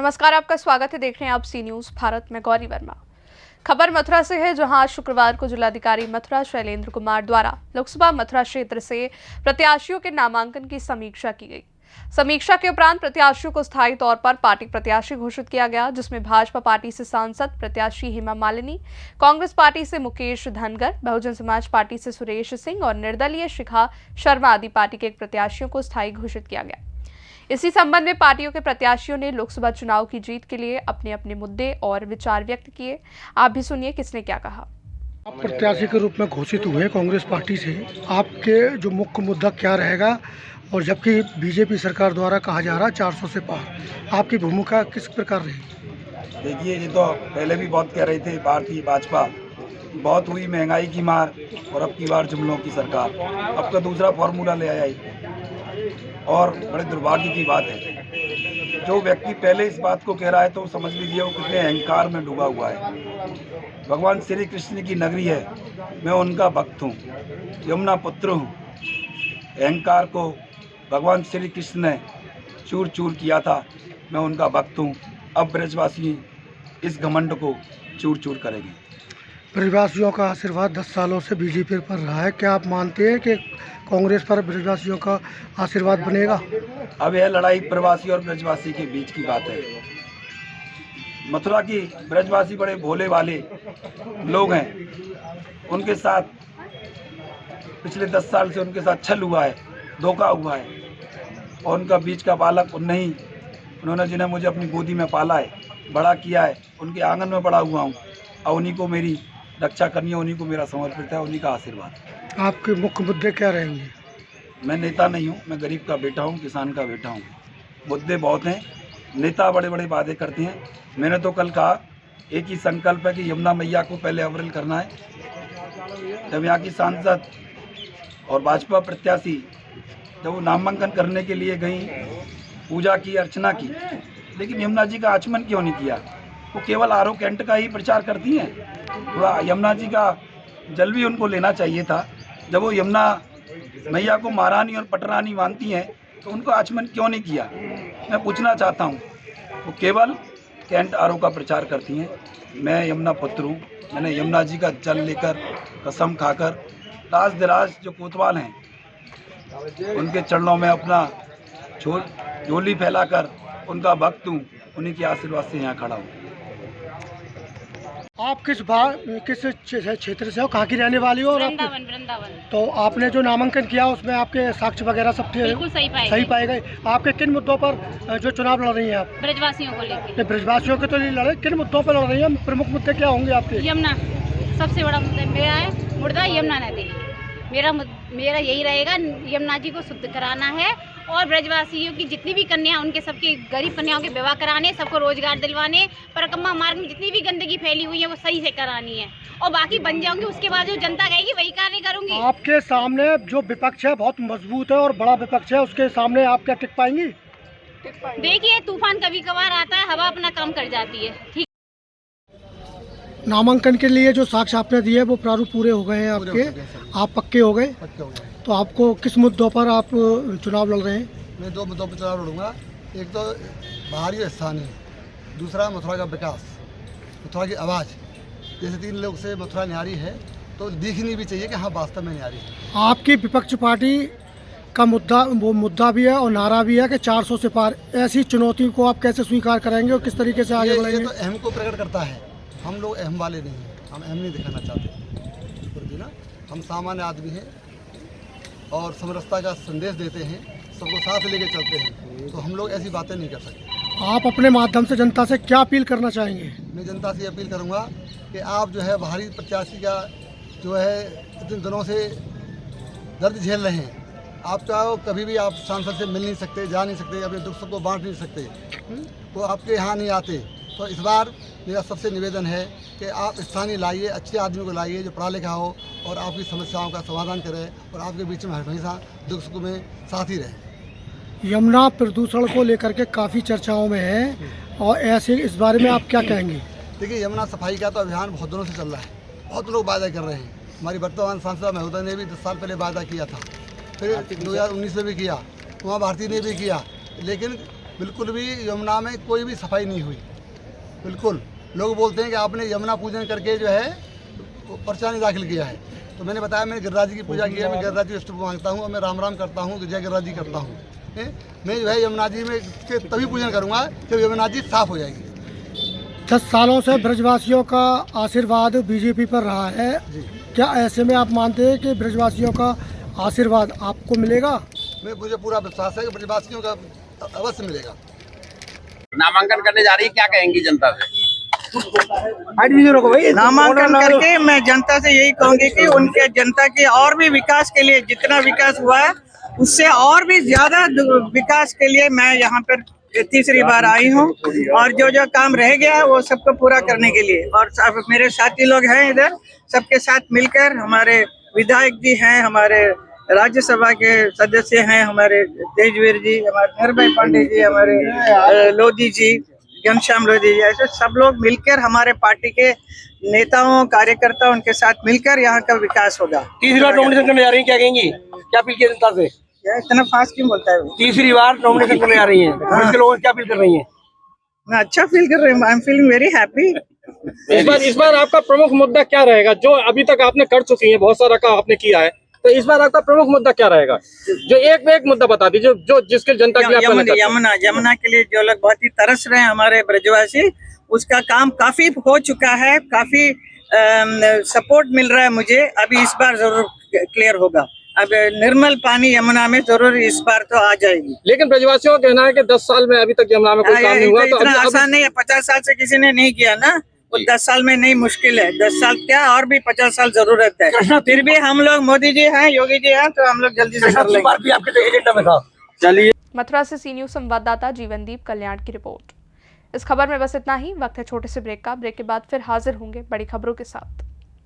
नमस्कार, आपका स्वागत है। देख रहे हैं आप सी न्यूज़ भारत में गौरी वर्मा। खबर मथुरा से है, जहां आज शुक्रवार को जिलाधिकारी मथुरा शैलेंद्र कुमार द्वारा लोकसभा मथुरा क्षेत्र से प्रत्याशियों के नामांकन की समीक्षा की गई। समीक्षा के उपरांत प्रत्याशियों को स्थायी तौर पर पार्टी प्रत्याशी घोषित किया गया, जिसमें भाजपा पार्टी से सांसद प्रत्याशी हेमा मालिनी, कांग्रेस पार्टी से मुकेश धनगर, बहुजन समाज पार्टी से सुरेश सिंह और निर्दलीय शिखा शर्मा आदि पार्टी के प्रत्याशियों को स्थायी घोषित किया गया। इसी संबंध में पार्टियों के प्रत्याशियों ने लोकसभा चुनाव की जीत के लिए अपने अपने मुद्दे और विचार व्यक्त किए। आप भी सुनिए किसने क्या कहा। आप प्रत्याशी के रूप में घोषित हुए कांग्रेस पार्टी से, आपके जो मुख्य मुद्दा क्या रहेगा? और जबकि बीजेपी सरकार द्वारा कहा जा रहा है 400 से पार, आपकी भूमिका किस प्रकार रहेगी? देखिए, ये तो पहले भी बहुत कह रहे थे भारतीय भाजपा बहुत हुई महंगाई की मार और अब की बार जुमलों की सरकार। अब का दूसरा फॉर्मूला ले आई और बड़े दुर्भाग्य की बात है, जो व्यक्ति पहले इस बात को कह रहा है तो समझ लीजिए वो कितने अहंकार में डूबा हुआ है। भगवान श्री कृष्ण की नगरी है, मैं उनका भक्त हूँ, यमुना पुत्र हूँ। अहंकार को भगवान श्री कृष्ण ने चूर चूर किया था, मैं उनका भक्त हूँ। अब ब्रजवासी इस घमंड को चूर चूर करेंगे। ब्रजवासियों का आशीर्वाद 10 सालों से बीजेपी पर रहा है, क्या आप मानते हैं कि कांग्रेस पर ब्रजवासियों का आशीर्वाद बनेगा? अब यह लड़ाई प्रवासी और ब्रजवासी के बीच की बात है। मथुरा की ब्रजवासी बड़े भोले वाले लोग हैं, उनके साथ पिछले 10 साल से उनके साथ छल हुआ है, धोखा हुआ है और उनका बीच का बालक उन्होंने जिन्हें मुझे अपनी गोदी में पाला है, बड़ा किया है, उनके आंगन में बड़ा हुआ हूँ और उन्हीं को मेरी रक्षा करनी है, उन्हीं को मेरा समर्पित है, उन्हीं का आशीर्वाद। आपके मुख्य मुद्दे क्या रहेंगे? मैं नेता नहीं हूँ, मैं गरीब का बेटा हूँ, किसान का बेटा हूँ। मुद्दे बहुत हैं, नेता बड़े बड़े वादे करते हैं। मैंने तो कल कहा एक ही संकल्प है कि यमुना मैया को पहले अप्रैल करना है। जब यहाँ की सांसद और भाजपा प्रत्याशी जब वो नामांकन करने के लिए गई, पूजा की, अर्चना की, लेकिन यमुना जी का आचमन क्यों नहीं किया? वो केवल आरओ कैंट का ही प्रचार करती हैं। थोड़ा यमुना जी का जल भी उनको लेना चाहिए था। जब वो यमुना मैया को महारानी और पटरानी मानती हैं तो उनको आचमन क्यों नहीं किया? मैं पूछना चाहता हूँ। वो केवल कैंट आरओ का प्रचार करती हैं। मैं यमुना पुत्र हूँ, मैंने यमुना जी का जल लेकर कसम खाकर राज दराज जो कोतवाल हैं उनके चरणों में अपना झोली फैलाकर उनका भक्त हूँ, उन्हीं के आशीर्वाद से यहाँ खड़ा हूँ। आप किस क्षेत्र से हो, कहाँ की रहने वाली हो? वृंदावन। तो आपने जो नामांकन किया उसमें आपके साक्ष्य वगैरह सब बिल्कुल सही पाए गए। आपके किन मुद्दों पर जो चुनाव लड़ रही हैं आप? ब्रजवासियों को लेकर। ब्रजवासियों के तो नहीं लड़े, किन मुद्दों पर लड़ रही हैं? प्रमुख मुद्दे क्या होंगे आपके? यमुना सबसे बड़ा मेरा है, मुद्दा यमुना नदी। मेरा यही रहेगा, यमुना जी को शुद्ध कराना है और ब्रजवासियों की जितनी भी कन्या, उनके सबके गरीब कन्याओं के विवाह कराने, सबको रोजगार दिलवाने, परिक्रमा मार्ग में जितनी भी गंदगी फैली हुई है वो सही से करानी है और बाकी बन जाऊंगी। उसके बाद जो जनता कहेगी वही कार्य करूंगी। आपके सामने जो विपक्ष है बहुत मजबूत है और बड़ा विपक्ष है, उसके सामने आप क्या टिक पाएंगी? देखिए, तूफान कभी कभार आता है, हवा अपना काम कर जाती है। ठीक। नामांकन के लिए जो साक्ष्य आपने दिए वो प्रारूप पूरे हो गए हैं आपके, आप पक्के हो गए। तो आपको किस मुद्दों पर आप चुनाव लड़ रहे हैं? मैं 2 मुद्दों पर चुनाव लड़ूंगा। एक तो बाहरी और स्थानीय, दूसरा मथुरा का विकास, मथुरा की आवाज़। जैसे 3 लोग से मथुरा न्यारी है तो दिखनी भी चाहिए कि हाँ वास्तव में न्यारी है। आपकी विपक्ष पार्टी का मुद्दा भी है और नारा भी है कि 400 से पार। ऐसी चुनौती को आप कैसे स्वीकार करेंगे और किस तरीके से आगे बढ़ेंगे? ये तो अहम को प्रकट करता है। हम लोग अहम वाले नहीं हैं, हम अहम नहीं दिखाना चाहते ना। हम सामान्य आदमी हैं और समरसता का संदेश देते हैं, सबको साथ लेके चलते हैं, तो हम लोग ऐसी बातें नहीं कर सकते। आप अपने माध्यम से जनता से क्या अपील करना चाहेंगे? मैं जनता से अपील करूंगा कि आप जो है बाहरी प्रत्याशी का जो है इतने दिनों से दर्द झेल रहे हैं, आप चाहो कभी भी आप सांसद से मिल नहीं सकते, जा नहीं सकते, अपने दुख सुख को बांट नहीं सकते, तो आपके यहाँ नहीं आते। तो इस बार मेरा सबसे निवेदन है कि आप स्थानीय लाइए, अच्छे आदमी को लाइए जो पढ़ा लिखा हो और आपकी समस्याओं का समाधान करे और आपके बीच में हमेशा दुख सुख में साथ ही रहे। यमुना प्रदूषण को लेकर के काफ़ी चर्चाओं में है और ऐसे इस बारे में आप क्या कहेंगे? देखिए, यमुना सफाई का तो अभियान बहुत दिनों से चल रहा है, बहुत लोग वादा कर रहे हैं। हमारी वर्तमान सांसद महोदय ने भी 10 साल पहले वादा किया था, फिर 2019 में भी किया, उमा भारती ने भी किया, लेकिन बिल्कुल भी यमुना में कोई भी सफाई नहीं हुई। बिल्कुल लोग बोलते हैं कि आपने यमुना पूजन करके जो है पर्चा नहीं दाखिल किया है। तो मैंने बताया मैंने गिरिराज जी की पूजा की है, मैं गिरिराज जी को इष्ट मांगता हूँ और मैं राम राम करता हूँ, जय गिरिराज जी करता हूँ। मैं जो है यमुना जी में के तभी पूजन करूँगा जब यमुना जी साफ हो जाएगी। 10 सालों से ब्रजवासियों का आशीर्वाद बीजेपी पर रहा है। जी क्या ऐसे में आप मानते हैं कि ब्रजवासियों का आशीर्वाद आपको मिलेगा? मुझे पूरा विश्वास है कि ब्रजवासियों का अवश्य मिलेगा। नामांकन करने जा रही है, क्या कहेंगी जनता से? नामांकन करके मैं जनता से यही कहूंगी कि उनके जनता के और भी विकास के लिए, जितना विकास हुआ है उससे और भी ज्यादा विकास के लिए मैं यहाँ पर तीसरी बार आई हूँ और जो जो काम रह गया है वो सबको पूरा करने के लिए। और सब मेरे साथी लोग हैं इधर, सबके साथ मिलकर, हमारे विधायक जी हैं, हमारे राज्यसभा के सदस्य हैं, हमारे तेजवीर जी, हमारे निर्भय पांडे जी, हमारे लोधी जी, घनश्याम लोधी जी, ऐसे सब लोग मिलकर हमारे पार्टी के नेताओं कार्यकर्ताओं उनके साथ मिलकर यहाँ का विकास होगा। तीसरी बार नॉमिनेशन करने जा रही है, क्या कहेंगी? क्या अपील की जनता से? इतना फास्ट क्यों बोलता है? तीसरी बार नॉमिनेशन करने जा रही है, इसके लोगों से क्या अपील कर रही है? मैं अच्छा फील कर रही हूँ, I am feeling very happy. इस बार आपका प्रमुख मुद्दा क्या रहेगा? जो अभी तक आपने कर चुकी है, बहुत सारा काम आपने किया है, तो इस बार आपका प्रमुख मुद्दा क्या रहेगा? जो एक मुद्दा बता दीजिए जो जिसके जनता के लिए। यमुना के लिए जो लोग बहुत ही तरस रहे हैं हमारे ब्रजवासी, उसका काम काफी हो चुका है, काफी सपोर्ट मिल रहा है मुझे। अभी इस बार जरूर क्लियर होगा। अब निर्मल पानी यमुना में जरूर इस बार तो आ जाएगी। लेकिन ब्रजवासियों का कहना है कि 10 साल में अभी तक यमुना में कोई काम नहीं हुआ। तो इतना आसान नहीं है, 50 साल से किसी ने नहीं किया ना, वो 10 साल में नहीं, मुश्किल है। 10 साल क्या, और भी 50 साल जरूरत है। फिर भी हम लोग, मोदी जी हैं, योगी जी हैं, तो हम लोग जल्दी से कर लेंगे। आपके एजेंडा में था। चलिए, मथुरा से सी न्यूज़ संवाददाता जीवनदीप कल्याण की रिपोर्ट। इस खबर में बस इतना ही। वक्त है छोटे से ब्रेक का। ब्रेक के बाद फिर हाजिर होंगे बड़ी खबरों के साथ।